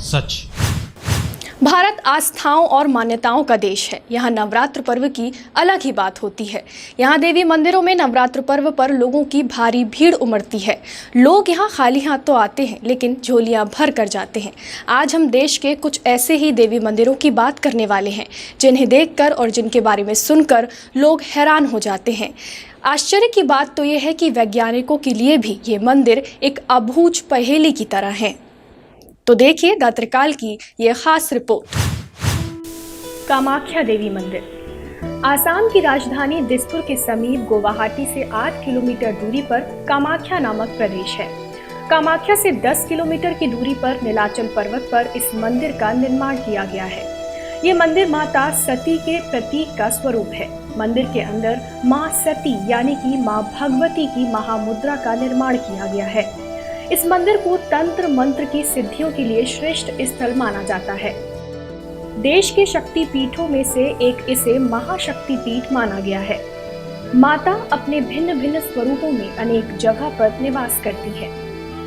सच। भारत आस्थाओं और मान्यताओं का देश है। यहाँ नवरात्र पर्व की अलग ही बात होती है। यहाँ देवी मंदिरों में नवरात्र पर्व पर लोगों की भारी भीड़ उमड़ती है। लोग यहाँ खाली हाथ तो आते हैं, लेकिन झोलियाँ भर कर जाते हैं। आज हम देश के कुछ ऐसे ही देवी मंदिरों की बात करने वाले हैं, जिन्हें देखकर और जिनके बारे में सुनकर लोग हैरान हो जाते हैं। आश्चर्य की बात तो ये है कि वैज्ञानिकों के लिए भी ये मंदिर एक अबूझ पहेली की तरह है। तो देखिए द त्रिकाल की ये खास रिपोर्ट। कामाख्या देवी मंदिर। आसाम की राजधानी दिसपुर के समीप गुवाहाटी से 8 किलोमीटर दूरी पर कामाख्या नामक प्रदेश है। कामाख्या से 10 किलोमीटर की दूरी पर नीलाचल पर्वत पर इस मंदिर का निर्माण किया गया है। ये मंदिर माता सती के प्रतीक का स्वरूप है। मंदिर के अंदर माँ सती यानी कि माँ भगवती की महामुद्रा का निर्माण किया गया है। इस मंदिर को तंत्र मंत्र की सिद्धियों के लिए श्रेष्ठ स्थल माना जाता है। देश के शक्ति पीठों में से एक इसे महाशक्ति पीठ माना गया है। माता अपने भिन्न भिन्न स्वरूपों में अनेक जगह पर निवास करती है।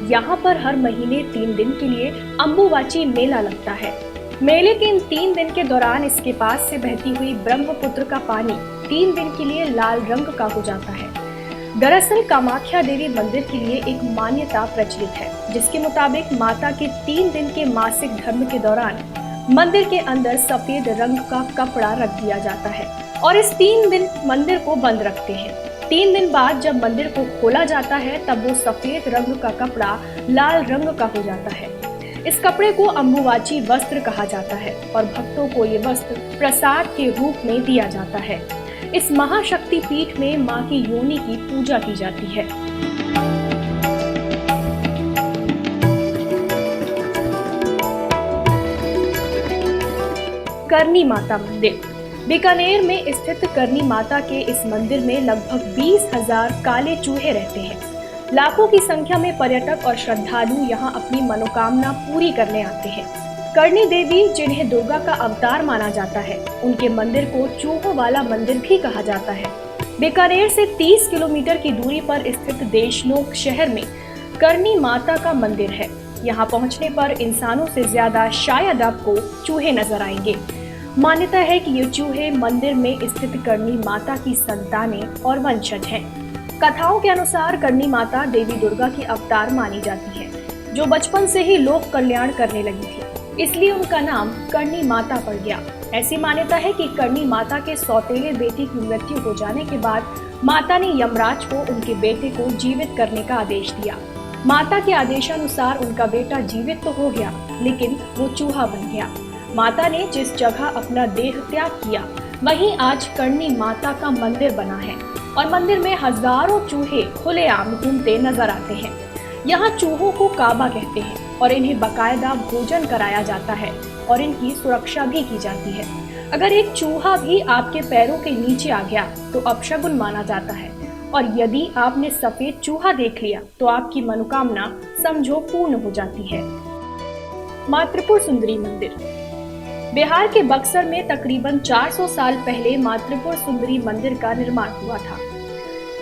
यहाँ पर हर महीने 3 दिन के लिए अम्बुवाची मेला लगता है। मेले के इन 3 दिन के दौरान इसके पास से बहती हुई ब्रह्मपुत्र का पानी 3 दिन के लिए लाल रंग का हो जाता है। दरअसल कामाख्या देवी मंदिर के लिए एक मान्यता प्रचलित है, जिसके मुताबिक माता के 3 दिन के मासिक धर्म के दौरान मंदिर के अंदर सफेद रंग का कपड़ा रख दिया जाता है और इस 3 दिन मंदिर को बंद रखते हैं। 3 दिन बाद जब मंदिर को खोला जाता है तब वो सफेद रंग का कपड़ा लाल रंग का हो जाता है। इस कपड़े को अम्बुवाची वस्त्र कहा जाता है और भक्तों को ये वस्त्र प्रसाद के रूप में दिया जाता है। इस महाशक्ति पीठ में मां की योनि की पूजा की जाती है। करनी माता मंदिर। बीकानेर में स्थित करनी माता के इस मंदिर में लगभग 20,000 काले चूहे रहते हैं। लाखों की संख्या में पर्यटक और श्रद्धालु यहाँ अपनी मनोकामना पूरी करने आते हैं। करनी देवी, जिन्हें दुर्गा का अवतार माना जाता है, उनके मंदिर को चूहों वाला मंदिर भी कहा जाता है। बीकानेर से 30 किलोमीटर की दूरी पर स्थित देशनोक शहर में करनी माता का मंदिर है। यहाँ पहुँचने पर इंसानों से ज्यादा शायद आपको चूहे नजर आएंगे। मान्यता है कि ये चूहे मंदिर में स्थित करनी माता की संतानें और वंशज हैं। कथाओं के अनुसार करनी माता देवी दुर्गा की अवतार मानी जाती है, जो बचपन से ही लोक कल्याण करने लगी थी, इसलिए उनका नाम करनी माता पड़ गया। ऐसी मान्यता है कि करनी माता के सौतेले बेटे की मृत्यु हो जाने के बाद माता ने यमराज को उनके बेटे को जीवित करने का आदेश दिया। माता के आदेशानुसार उनका बेटा जीवित तो हो गया, लेकिन वो चूहा बन गया। माता ने जिस जगह अपना देह त्याग किया, वहीं आज करनी माता का मंदिर बना है और मंदिर में हजारों चूहे खुलेआम घूमते नजर आते हैं। यहाँ चूहों को काबा कहते हैं और इन्हें बकायदा भोजन कराया जाता है और इनकी सुरक्षा भी की जाती है। अगर एक चूहा भी आपके पैरों के नीचे आ गया तो अपशगुन माना जाता है और यदि आपने सफेद चूहा देख लिया तो आपकी मनोकामना समझो पूर्ण हो जाती है। मां त्रिपुर सुंदरी मंदिर। बिहार के बक्सर में तकरीबन 400 साल पहले मां त्रिपुर सुंदरी मंदिर का निर्माण हुआ था।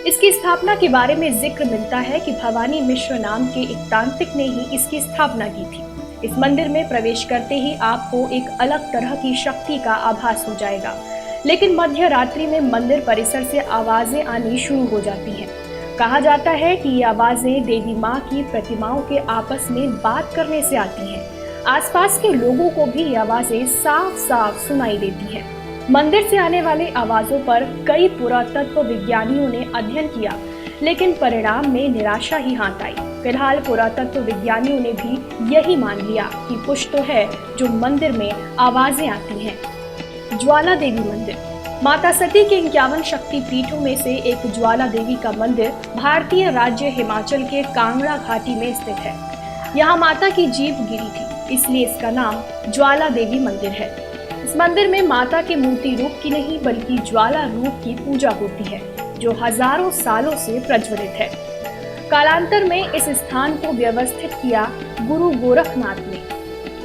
इसकी स्थापना के बारे में जिक्र मिलता है कि भवानी मिश्र नाम के एक तांत्रिक ने ही इसकी स्थापना की थी। इस मंदिर में प्रवेश करते ही आपको एक अलग तरह की शक्ति का आभास हो जाएगा, लेकिन मध्य रात्रि में मंदिर परिसर से आवाजें आनी शुरू हो जाती हैं। कहा जाता है कि ये आवाजें देवी माँ की प्रतिमाओं के आपस में बात करने से आती हैं। आसपास के लोगों को भी ये आवाजें साफ साफ सुनाई देती हैं। मंदिर से आने वाले आवाजों पर कई पुरातत्व विज्ञानियों ने अध्ययन किया, लेकिन परिणाम में निराशा ही हाथ आई। फिलहाल पुरातत्व विज्ञानियों ने भी यही मान लिया कि कुछ तो है जो मंदिर में आवाजें आती हैं। ज्वाला देवी मंदिर। माता सती के 51 शक्ति पीठों में से एक ज्वाला देवी का मंदिर भारतीय राज्य हिमाचल के कांगड़ा घाटी में स्थित है। यहाँ माता की जीभ गिरी थी, इसलिए इसका नाम ज्वाला देवी मंदिर है। इस मंदिर में माता के मूर्ति रूप की नहीं बल्कि ज्वाला रूप की पूजा होती है, जो हजारों सालों से प्रज्वलित है। कालांतर में इस स्थान को व्यवस्थित किया गुरु गोरखनाथ ने।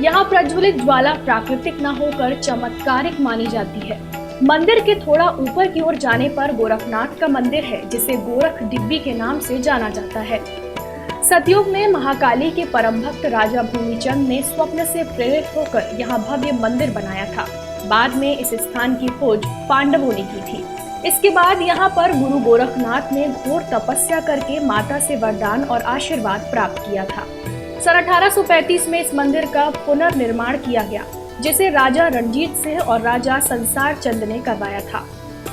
यहाँ प्रज्वलित ज्वाला प्राकृतिक न होकर चमत्कारिक मानी जाती है। मंदिर के थोड़ा ऊपर की ओर जाने पर गोरखनाथ का मंदिर है, जिसे गोरख डिब्बी के नाम से जाना जाता है। सतयुग में महाकाली के परम भक्त राजा भूमिचंद ने स्वप्न से प्रेरित होकर यहाँ भव्य मंदिर बनाया था। बाद में इस स्थान की खोज पांडवों ने की थी। इसके बाद यहाँ पर गुरु गोरखनाथ ने घोर तपस्या करके माता से वरदान और आशीर्वाद प्राप्त किया था। सन 1835 में इस मंदिर का पुनर्निर्माण किया गया, जिसे राजा रणजीत सिंह और राजा संसार चंद ने करवाया था।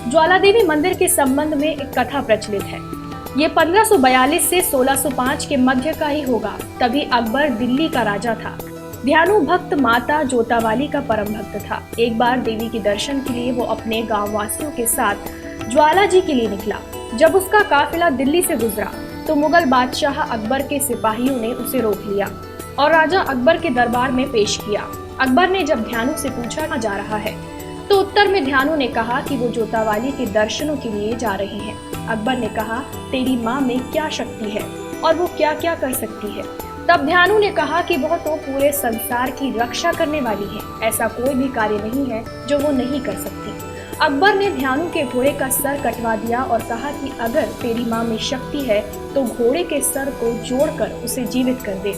ज्वाला देवी मंदिर के संबंध में एक कथा प्रचलित है। ये 1542 से 1605 के मध्य का ही होगा। तभी अकबर दिल्ली का राजा था। ध्यानु भक्त माता जोतावाली का परम भक्त था। एक बार देवी के दर्शन के लिए वो अपने गांव वासियों के साथ ज्वाला जी के लिए निकला। जब उसका काफिला दिल्ली से गुजरा तो मुगल बादशाह अकबर के सिपाहियों ने उसे रोक लिया और राजा अकबर के दरबार में पेश किया। अकबर ने जब ध्यानु से पूछा कहाँ जा रहा है, तो उत्तर में ध्यानु ने कहा कि वो जोतावाली के दर्शनों के लिए जा रहे हैं। अकबर ने कहा, तेरी माँ में क्या शक्ति है और वो क्या क्या कर सकती है। तब ध्यानु ने कहा कि वह तो पूरे संसार की रक्षा करने वाली है, ऐसा कोई भी कार्य नहीं है जो वो नहीं कर सकती। अकबर ने ध्यानु के घोड़े का सर कटवा दिया और कहा कि अगर तेरी माँ में शक्ति है तो घोड़े के सर को जोड़कर उसे जीवित कर दे।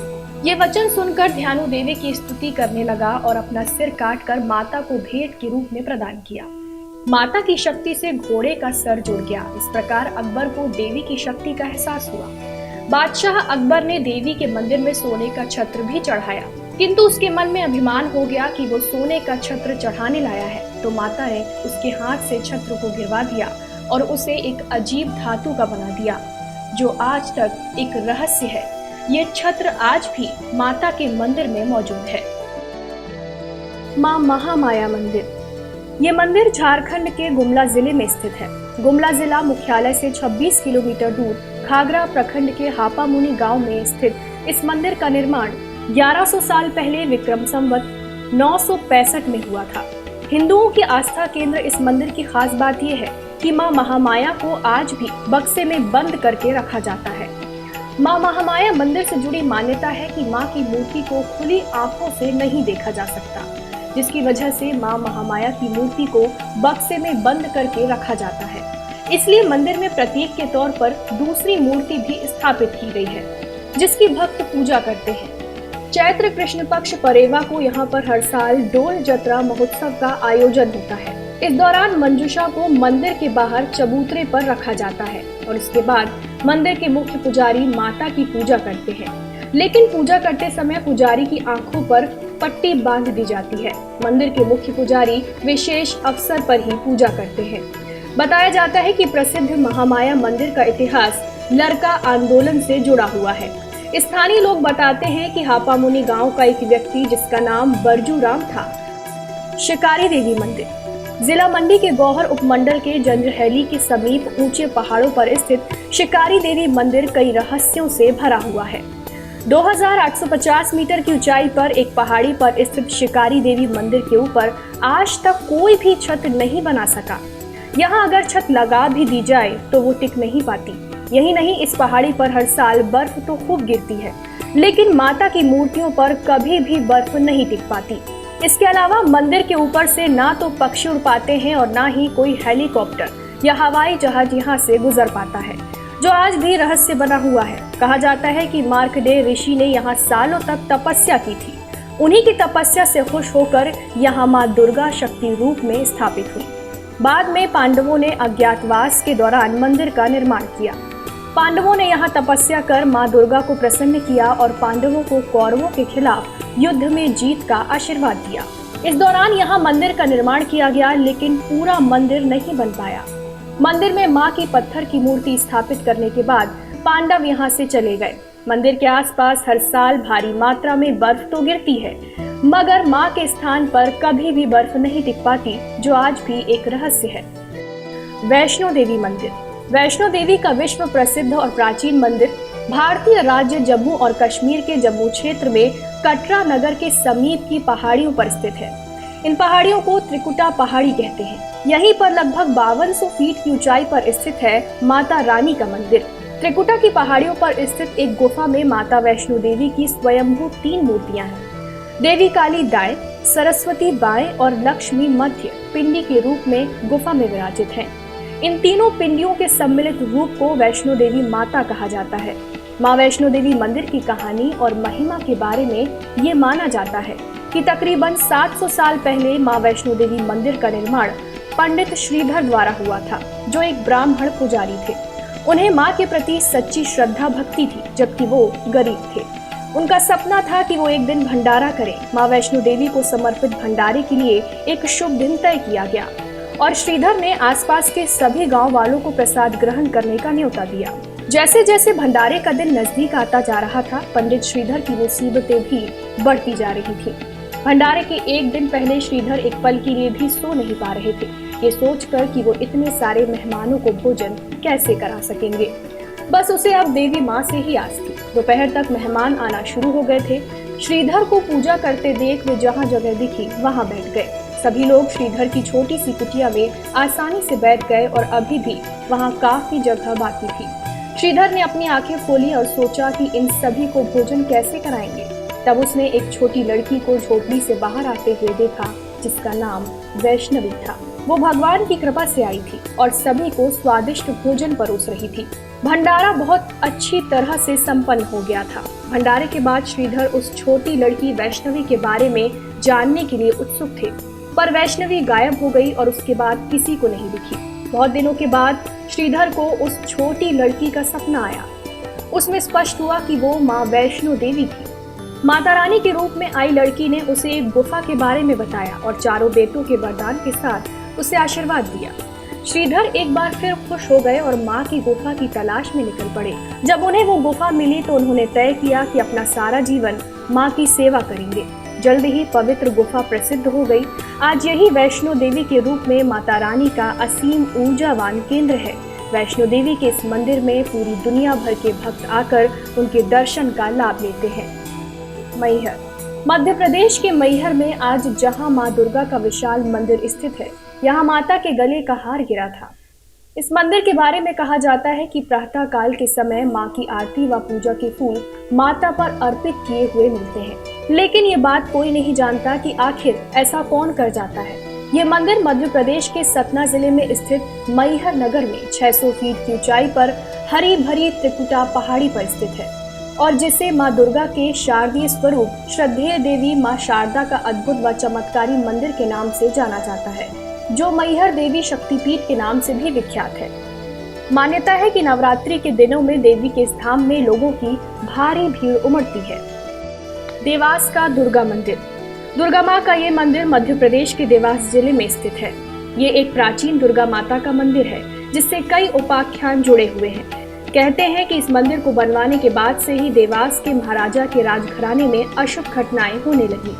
ये वचन सुनकर ध्यानु देवी की स्तुति करने लगा और अपना सिर काटकर माता को भेंट के रूप में प्रदान किया। माता की शक्ति से घोड़े का सर जुड़ गया। इस प्रकार अकबर को देवी की शक्ति का एहसास हुआ। बादशाह अकबर ने देवी के मंदिर में सोने का छत्र भी चढ़ाया, किंतु उसके मन में अभिमान हो गया कि वो सोने का छत्र चढ़ाने लाया है। तो माता ने उसके हाथ से छत्र को गिरवा दिया और उसे एक अजीब धातु का बना दिया, जो आज तक एक रहस्य है। ये छत्र आज भी माता के मंदिर में मौजूद है। मां महामाया मंदिर। ये मंदिर झारखंड के गुमला जिले में स्थित है। गुमला जिला मुख्यालय से 26 किलोमीटर दूर खागरा प्रखंड के हापामुनि गांव में स्थित इस मंदिर का निर्माण 1100 साल पहले विक्रम संवत 965 में हुआ था। हिंदुओं की आस्था केंद्र इस मंदिर की खास बात यह है कि मां महामाया को आज भी बक्से में बंद करके रखा जाता है। मां महामाया मंदिर से जुड़ी मान्यता है कि मां की मूर्ति को खुली आंखों से नहीं देखा जा सकता, जिसकी वजह से मां महामाया की मूर्ति को बक्से में बंद करके रखा जाता है। इसलिए मंदिर में प्रतीक के तौर पर दूसरी मूर्ति भी स्थापित की गई है, जिसकी भक्त पूजा करते हैं। चैत्र कृष्ण पक्ष परेवा को यहाँ पर हर साल डोल जत्रा महोत्सव का आयोजन होता है। इस दौरान मंजूषा को मंदिर के बाहर चबूतरे पर रखा जाता है और इसके बाद मंदिर के मुख्य पुजारी माता की पूजा करते हैं। लेकिन पूजा करते समय पुजारी की आंखों पर पट्टी बांध दी जाती है। मंदिर के मुख्य पुजारी विशेष अवसर पर ही पूजा करते हैं। बताया जाता है कि प्रसिद्ध महामाया मंदिर का इतिहास लरका आंदोलन से जुड़ा हुआ है। स्थानीय लोग बताते हैं कि हापामुनि गांव का एक व्यक्ति जिसका नाम बरजू राम था। शिकारी देवी मंदिर। जिला मंडी के गौहर उपमंडल के जंजरहैली के समीप ऊंचे पहाड़ों पर स्थित शिकारी देवी मंदिर कई रहस्यों से भरा हुआ है। 2850 मीटर की ऊंचाई पर एक पहाड़ी पर स्थित शिकारी देवी मंदिर के ऊपर आज तक कोई भी छत नहीं बना सका। यहाँ अगर छत लगा भी दी जाए तो वो टिक नहीं पाती। यही नहीं, इस पहाड़ी पर हर साल बर्फ तो खूब गिरती है, लेकिन माता की मूर्तियों पर कभी भी बर्फ नहीं टिक पाती। इसके अलावा मंदिर के ऊपर से ना तो पक्षी उड़ पाते हैं और ना ही कोई हेलीकॉप्टर या हवाई जहाज यहाँ से गुजर पाता है, जो आज भी रहस्य बना हुआ है। कहा जाता है कि मार्कंडेय ऋषि ने यहाँ सालों तक तपस्या की थी। उन्हीं की तपस्या से खुश होकर यहाँ माँ दुर्गा शक्ति रूप में स्थापित हुई। बाद में पांडवों ने अज्ञातवास के दौरान मंदिर का निर्माण किया। पांडवों ने यहाँ तपस्या कर माँ दुर्गा को प्रसन्न किया और पांडवों को कौरवों के खिलाफ युद्ध में जीत का आशीर्वाद दिया। इस दौरान यहाँ मंदिर का निर्माण किया गया, लेकिन पूरा मंदिर नहीं बन पाया। मंदिर में माँ की पत्थर की मूर्ति स्थापित करने के बाद पांडव यहाँ से चले गए। मंदिर के आसपास हर साल भारी मात्रा में बर्फ तो गिरती है, मगर माँ के स्थान पर कभी भी बर्फ नहीं टिक पाती, जो आज भी एक रहस्य है। वैष्णो देवी मंदिर। वैष्णो देवी का विश्व प्रसिद्ध और प्राचीन मंदिर भारतीय राज्य जम्मू और कश्मीर के जम्मू क्षेत्र में कटरा नगर के समीप की पहाड़ियों पर स्थित है। इन पहाड़ियों को त्रिकुटा पहाड़ी कहते हैं। यहीं पर लगभग 5200 फीट की ऊंचाई पर स्थित है माता रानी का मंदिर। त्रिकुटा की पहाड़ियों पर स्थित एक गुफा में माता वैष्णो देवी की स्वयंभू 3 मूर्तियां हैं। देवी काली दाएं, सरस्वती बाएं और लक्ष्मी मध्य पिंडी के रूप में गुफा में विराजित हैं। इन तीनों पिंडियों के सम्मिलित रूप को वैष्णो देवी माता कहा जाता है। मां वैष्णो देवी मंदिर की कहानी और महिमा के बारे में ये माना जाता है कि तकरीबन 700 साल पहले मां वैष्णो देवी मंदिर का निर्माण पंडित श्रीधर द्वारा हुआ था, जो एक ब्राह्मण पुजारी थे। उन्हें मां के प्रति सच्ची श्रद्धा भक्ति थी, जबकि वो गरीब थे। उनका सपना था कि वो एक दिन भंडारा करें। मां वैष्णो देवी को समर्पित भंडारे के लिए एक शुभ दिन तय किया गया और श्रीधर ने आसपास के सभी गांव वालों को प्रसाद ग्रहण करने का न्योता दिया। जैसे जैसे भंडारे का दिन नजदीक आता जा रहा था, पंडित श्रीधर की मुसीबतें भी बढ़ती जा रही थी। भंडारे के एक दिन पहले श्रीधर एक पल के लिए भी सो नहीं पा रहे थे, ये सोचकर कि वो इतने सारे मेहमानों को भोजन कैसे करा सकेंगे। बस उसे अब देवी माँ से ही आस थी। दोपहर तक मेहमान आना शुरू हो गए थे। श्रीधर को पूजा करते देख वे जहाँ जगह दिखी वहाँ बैठ गए। सभी लोग श्रीधर की छोटी सी कुटिया में आसानी से बैठ गए और अभी भी वहाँ काफी जगह बाकी थी। श्रीधर ने अपनी आंखें खोली और सोचा कि इन सभी को भोजन कैसे कराएंगे। तब उसने एक छोटी लड़की को झोपड़ी से बाहर आते हुए देखा, जिसका नाम वैष्णवी था। वो भगवान की कृपा से आई थी और सभी को स्वादिष्ट भोजन परोस रही थी। भंडारा बहुत अच्छी तरह से संपन्न हो गया था। भंडारे के बाद श्रीधर उस छोटी लड़की वैष्णवी के बारे में जानने के लिए उत्सुक थे, पर वैष्णवी गायब हो गई और उसके बाद किसी को नहीं दिखी। बहुत दिनों के बाद श्रीधर को उस छोटी लड़की का सपना आया। उसमें स्पष्ट हुआ कि वो माँ वैष्णो देवी थी। माता रानी के रूप में आई लड़की ने उसे एक गुफा के बारे में बताया और चारों बेटों के वरदान के साथ उसे आशीर्वाद दिया। श्रीधर एक बार फिर खुश हो गए और माँ की गुफा की तलाश में निकल पड़े। जब उन्हें वो गुफा मिली तो उन्होंने तय किया कि अपना सारा जीवन माँ की सेवा करेंगे। जल्द ही पवित्र गुफा प्रसिद्ध हो गई। आज यही वैष्णो देवी के रूप में माता रानी का असीम ऊर्जावान केंद्र है। वैष्णो देवी के इस मंदिर में पूरी दुनिया भर के भक्त आकर उनके दर्शन का लाभ लेते हैं। मैहर, मध्य प्रदेश के मैहर में आज जहां मां दुर्गा का विशाल मंदिर स्थित है, यहां माता के गले का हार गिरा था। इस मंदिर के बारे में कहा जाता है कि प्रातः काल के समय मां की आरती व पूजा के फूल माता पर अर्पित किए हुए मिलते हैं। लेकिन ये बात कोई नहीं जानता कि आखिर ऐसा कौन कर जाता है। ये मंदिर मध्य प्रदेश के सतना जिले में स्थित मैहर नगर में 600 फीट की ऊंचाई पर हरी भरी त्रिकुटा पहाड़ी पर स्थित है और जिसे मां दुर्गा के शारदीय स्वरूप श्रद्धेय देवी मां शारदा का अद्भुत व चमत्कारी मंदिर के नाम से जाना जाता है, जो मैहर देवी शक्तिपीठ के नाम से भी विख्यात है। मान्यता है कि नवरात्रि के दिनों में देवी के इस धाम में लोगों की भारी भीड़ उमड़ती है। देवास का दुर्गा मंदिर। दुर्गा माँ का ये मंदिर मध्य प्रदेश के देवास जिले में स्थित है। ये एक प्राचीन दुर्गा माता का मंदिर है, जिससे कई उपाख्यान जुड़े हुए हैं। कहते हैं कि इस मंदिर को बनवाने के बाद से ही देवास के महाराजा के राजघराने में अशुभ घटनाएं होने लगी।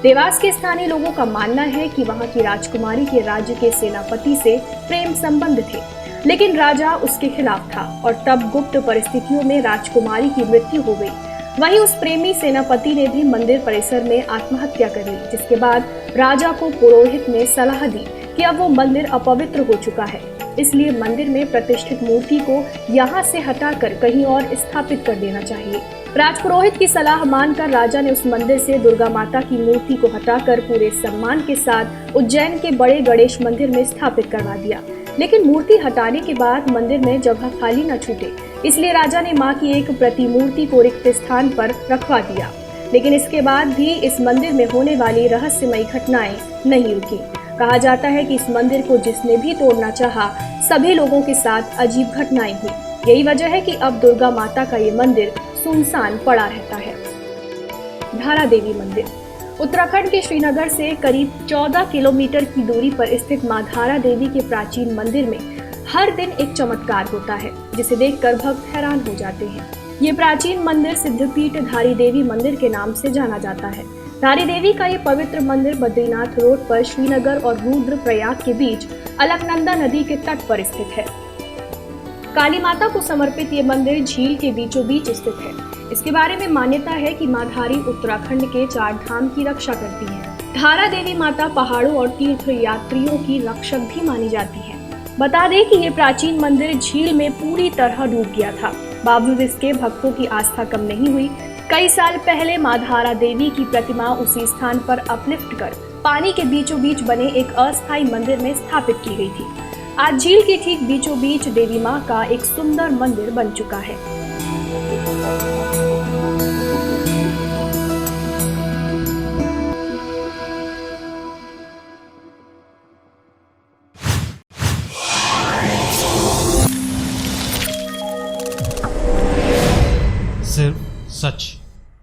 देवास के स्थानीय लोगों का मानना है कि वहां की राजकुमारी के राज्य के सेनापति से प्रेम संबंध थे, लेकिन राजा उसके खिलाफ था और तब गुप्त परिस्थितियों में राजकुमारी की मृत्यु हो गई। वहीं उस प्रेमी सेनापति ने भी मंदिर परिसर में आत्महत्या कर ली, जिसके बाद राजा को पुरोहित ने सलाह दी कि अब वो मंदिर अपवित्र हो चुका है, इसलिए मंदिर में प्रतिष्ठित मूर्ति को यहाँ से हटाकर कहीं और स्थापित कर देना चाहिए। राजपुरोहित की सलाह मानकर राजा ने उस मंदिर से दुर्गा माता की मूर्ति को हटाकर पूरे सम्मान के साथ उज्जैन के बड़े गणेश मंदिर में स्थापित करवा दिया। लेकिन मूर्ति हटाने के बाद मंदिर में जगह खाली न छूटे, इसलिए राजा ने मां की एक प्रतिमूर्ति को रिक्त स्थान पर रखवा दिया। लेकिन इसके बाद भी इस मंदिर में होने वाली रहस्यमयी घटनाएं नहीं रुकी। कहा जाता है कि इस मंदिर को जिसने भी तोड़ना चाहा, सभी लोगों के साथ अजीब घटनाएं हुई। यही वजह है कि अब दुर्गा माता का ये मंदिर सुनसान पड़ा रहता है। धारा देवी मंदिर। उत्तराखंड के श्रीनगर से करीब 14 किलोमीटर की दूरी पर स्थित मां धारा देवी के प्राचीन मंदिर में हर दिन एक चमत्कार होता है, जिसे देखकर भक्त हैरान हो जाते हैं। ये प्राचीन मंदिर सिद्धपीठ धारी देवी मंदिर के नाम से जाना जाता है। धारी देवी का ये पवित्र मंदिर बद्रीनाथ रोड पर श्रीनगर और रुद्रप्रयाग के बीच अलकनंदा नदी के तट पर स्थित है। काली माता को समर्पित ये मंदिर झील के बीचों बीच स्थित है। इसके बारे में मान्यता है कि मां धारी उत्तराखंड के 4 धाम की रक्षा करती है। धारा देवी माता पहाड़ों और तीर्थ यात्रियों की रक्षक भी मानी जाती है। बता दें कि ये प्राचीन मंदिर झील में पूरी तरह डूब गया था, बावजूद इसके भक्तों की आस्था कम नहीं हुई। कई साल पहले मां धारा देवी की प्रतिमा उसी स्थान पर अपलिफ्ट कर पानी के बीचों बीच बने एक अस्थायी मंदिर में स्थापित की गई थी। आज झील के ठीक बीचों बीच देवी मां का एक सुंदर मंदिर बन चुका है। सिर्फ सच।